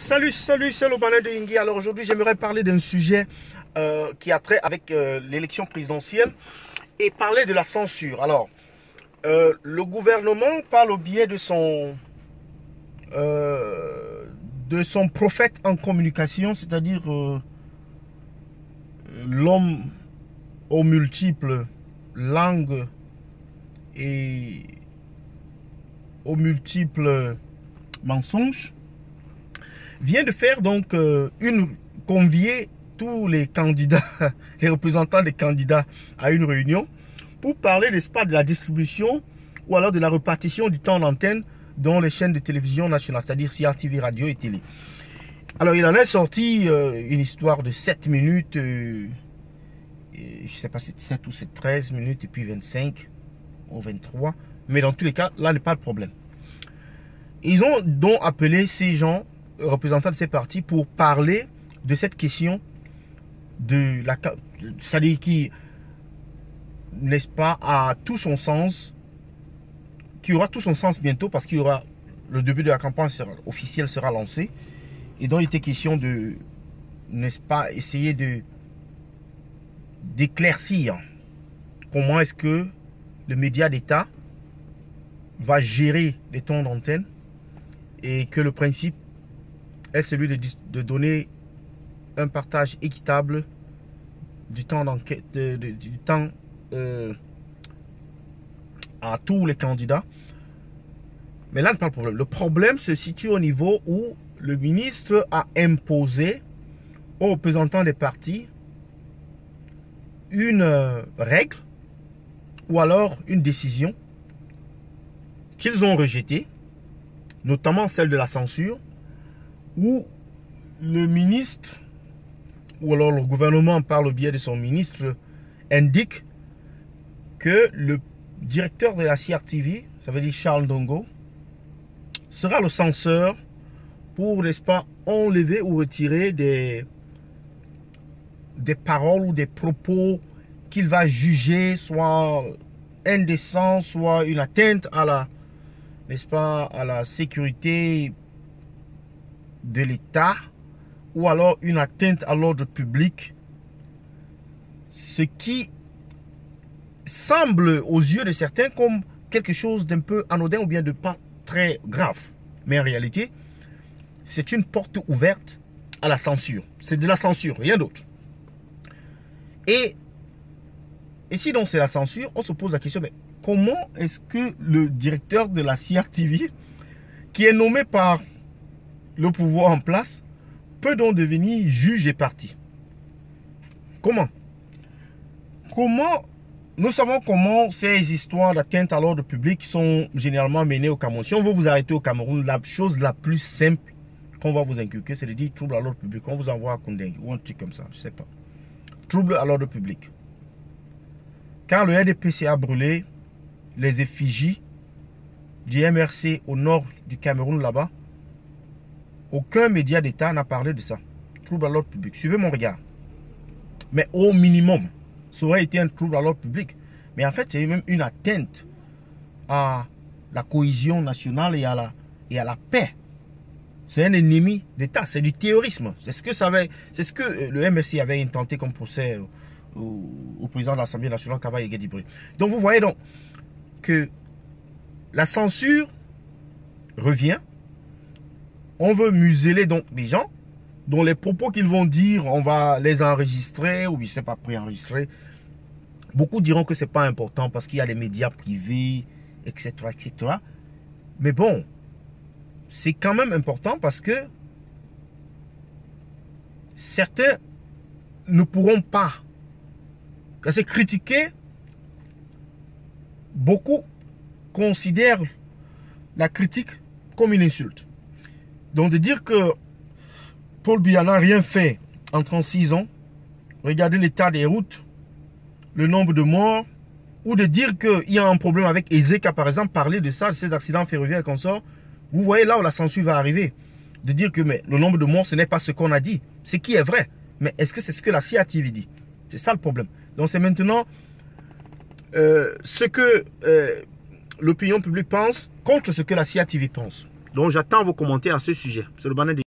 Salut, c'est le Banet de Ingui. Alors aujourd'hui, j'aimerais parler d'un sujet qui a trait avec l'élection présidentielle et parler de la censure. Alors, le gouvernement, par le biais de son prophète en communication, c'est-à-dire l'homme aux multiples langues et aux multiples mensonges, vient de faire donc convier tous les candidats, les représentants des candidats à une réunion pour parler, n'est-ce pas, de la distribution ou alors de la répartition du temps d'antenne dans les chaînes de télévision nationales, c'est-à-dire CRTV, radio et télé. Alors il en est sorti une histoire de 7 minutes, je ne sais pas si c'est 7 ou c'est 13 minutes et puis 25 ou 23, mais dans tous les cas, là n'est pas le problème. Ils ont donc appelé ces gens, représentants de ces partis, pour parler de cette question de la, c'est-à-dire qui, n'est-ce pas, a tout son sens, qui aura tout son sens bientôt parce qu'il y aura le début de la campagne officielle sera lancé, et donc il était question de, n'est-ce pas, essayer de d'éclaircir comment est-ce que le média d'État va gérer les temps d'antenne et que le principe est celui de donner un partage équitable du temps d'enquête, du temps à tous les candidats. Mais là, n'est pas le problème. Le problème se situe au niveau où le ministre a imposé aux représentants des partis une règle ou alors une décision qu'ils ont rejetée, notamment celle de la censure, où le ministre, ou alors le gouvernement par le biais de son ministre, indique que le directeur de la CRTV, ça veut dire Charles Ndongo, sera le censeur pour, n'est-ce pas, enlever ou retirer des paroles ou des propos qu'il va juger soit indécents, soit une atteinte à la, n'est-ce pas, à la sécurité de l'État, ou alors une atteinte à l'ordre public, ce qui semble aux yeux de certains comme quelque chose d'un peu anodin ou bien de pas très grave. Mais en réalité, c'est une porte ouverte à la censure. C'est de la censure, rien d'autre. Et si donc c'est la censure, on se pose la question, mais comment est-ce que le directeur de la CRTV, qui est nommé par le pouvoir en place, peut donc devenir juge et partie? Comment? Nous savons comment ces histoires d'atteinte à l'ordre public sont généralement menées au Cameroun. Si on veut vous arrêter au Cameroun, la chose la plus simple qu'on va vous inculquer, c'est de dire trouble à l'ordre public. On vous envoie à Koundé ou un truc comme ça, je ne sais pas. Trouble à l'ordre public. Quand le RDPC a brûlé les effigies du MRC au nord du Cameroun là-bas, aucun média d'État n'a parlé de ça. Trouble à l'ordre public. Suivez mon regard. Mais au minimum, ça aurait été un trouble à l'ordre public. Mais en fait, c'est même une atteinte à la cohésion nationale et à la paix. C'est un ennemi d'État. C'est du terrorisme. C'est ce que le MRC avait intenté comme procès au président de l'Assemblée nationale, Kavaye Guédibré. Donc vous voyez donc que la censure revient. On veut museler donc des gens dont les propos qu'ils vont dire, on va les enregistrer ou ils ne sont pas préenregistrés. Beaucoup diront que ce n'est pas important parce qu'il y a les médias privés, etc., etc. Mais bon, c'est quand même important parce que certains ne pourront pas. Parce que critiquer, beaucoup considèrent la critique comme une insulte. Donc de dire que Paul Biya n'a rien fait en 36 ans, regardez l'état des routes, le nombre de morts, ou de dire qu'il y a un problème avec Ezeka, par exemple, parler de ça, de ces accidents ferroviaires qu'on sort, vous voyez là où la censure va arriver. De dire que mais, le nombre de morts, ce n'est pas ce qu'on a dit, ce qui est vrai. Mais est-ce que c'est ce que la CRTV dit? C'est ça le problème. Donc c'est maintenant ce que l'opinion publique pense contre ce que la CRTV pense. Donc j'attends vos commentaires à ce sujet. C'est le Banet de